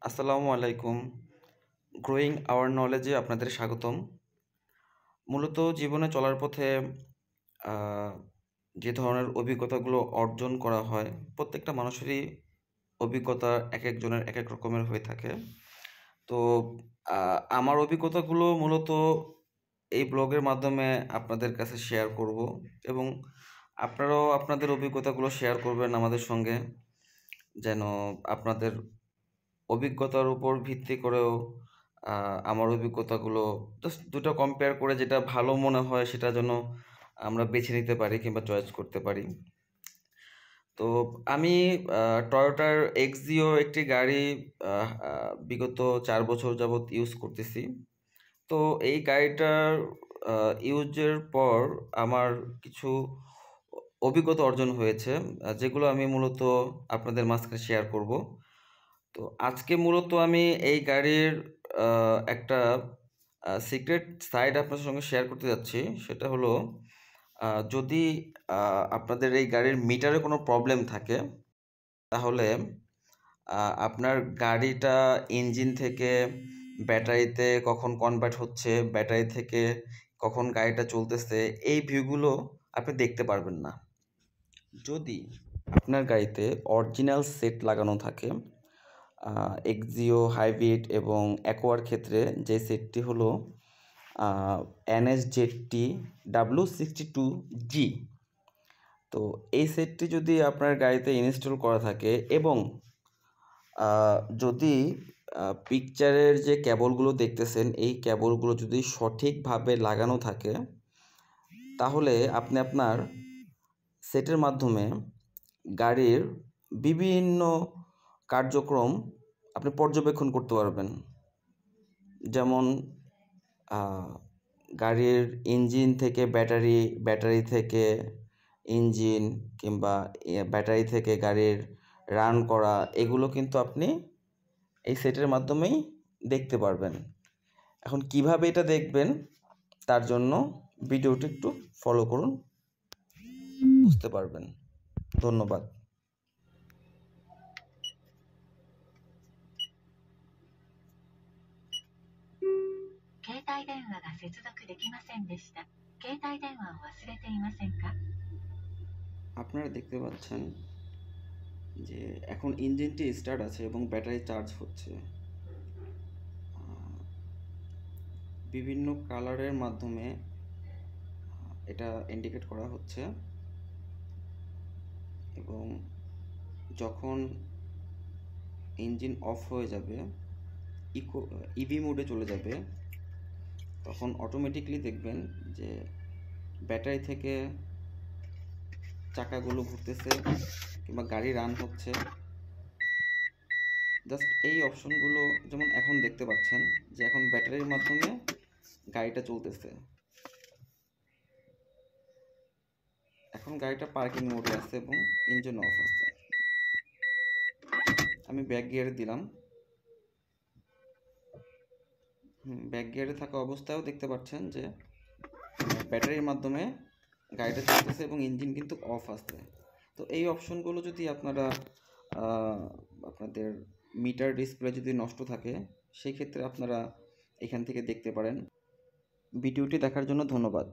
আসসালামু আলাইকুম। Growing hour নলেজে আপনাদের স্বাগতম। মূলত জীবনে চলার পথে আ যে ধরনের অভিজ্ঞতাগুলো অর্জন করা হয়, প্রত্যেকটা মানুষেরই অভিজ্ঞতা একেকজনের একেক রকমের হয়ে থাকে। তো আ আমার অভিজ্ঞতাগুলো মূলত এই ব্লগের মাধ্যমে আপনাদের কাছে শেয়ার করব এবং আপনারাও আপনাদের অভিজ্ঞতাগুলো শেয়ার করবেন আমাদের সঙ্গে। যেন আপনাদের অভিজ্ঞতার উপর ভিত্তি করেও আ আমার অভিজ্ঞতাগুলো জাস্ট ২ টা কম্পেয়ার করে যেটা ভালো মনে হয় সেটা যেন আমরা বেছে নিতে পারি কিংবা চয়েস করতে পারি। তো আমি আ টয়োটার এক্সিও একটি গাড়ি আহ আ বিগত ৪ বছর যাবৎ ইউজ করতেছি। তো এই গাড়িটার আ ইউজের পর আমার কিছু অভিজ্ঞতা অর্জন হয়েছে, যেগুলো আমি মূলত আপনাদের মাঝখানে শেয়ার করব। তো আজকে মূলত আমি এই গাড়ির আ একটা সিক্রেট সাইড আপনার সঙ্গে শেয়ার করতে যাচ্ছি। সেটা হলো যদি আ আপনাদের এই গাড়ির মিটারে কোনো প্রবলেম থাকে, তাহলে আপনার গাড়িটা ইঞ্জিন থেকে ব্যাটারিতে কখন কনভার্ট হচ্ছে, ব্যাটারি থেকে কখন গাড়িটা চলতেছে, এই ভিউগুলো আপনি দেখতে পারবেন না। যদি আপনার গাড়িতে অরিজিনাল সেট লাগানো থাকে, আ এক্সিও, হাইব্রিড এবং অ্যাকোয়ার ক্ষেত্রে যে সেটটি হলো আ NSZT W62G। তো এই সেটটি যদি আপনার গাড়িতে ইনস্টল করা থাকে এবং আ যদি পিকচারের যে কেবলগুলো দেখতেছেন, এই কেবলগুলো যদি সঠিকভাবে লাগানো থাকে, তাহলে আপনি আপনার সেটের মাধ্যমে গাড়ির বিভিন্ন কার্যক্রম আপনি পর্যবেক্ষণ করতে পারবেন। যেমন আ গাড়ির ইঞ্জিন থেকে ব্যাটারি, ব্যাটারি থেকে ইঞ্জিন কিংবা ব্যাটারি থেকে গাড়ির রান করা, এগুলো কিন্তু আপনি এই সেটের মাধ্যমেই দেখতে পারবেন। এখন কিভাবে এটা দেখবেন, তার জন্য ভিডিওটি একটু ফলো করুন, বুঝতে পারবেন। ধন্যবাদ। 携帯電話が接続できませんでした。携帯電話を忘れていませんか? আপনারা দেখতে পাচ্ছেন যে এখন ইঞ্জিনটি স্টার্ট আছে এবং ব্যাটারি চার্জ হচ্ছে। বিভিন্ন কালারের মাধ্যমে এটা ইন্ডিকেট করা হচ্ছে এবং যখন ইঞ্জিন অফ হয়ে যাবে, ইভি মোডে চলে যাবে, তখন অটোমেটিকলি দেখবেন যে ব্যাটারি থেকে চাকাগুলো ঘুরতেছে কিংবা গাড়ি রান হচ্ছে। জাস্ট এই অপশনগুলো যেমন এখন দেখতে পাচ্ছেন যে এখন ব্যাটারির মাধ্যমে গাড়িটা চলতেছে। এখন গাড়িটা পার্কিং মোডে আছে এবং ইঞ্জিন অফ আছে। আমি ব্যাক গিয়ারে দিলাম। ব্যাক গিয়ারে থাকা অবস্থায়ও দেখতে পাচ্ছেন যে ব্যাটারির মাধ্যমে গাড়িটা চলতেছে এবং ইঞ্জিন কিন্তু অফ আছে। তো এই অপশনগুলো যদি আপনারা আপনাদের মিটার ডিসপ্লে যদি নষ্ট থাকে, সেই ক্ষেত্রে আপনারা এখান থেকে দেখতে পারেন। ভিডিওটি দেখার জন্য ধন্যবাদ।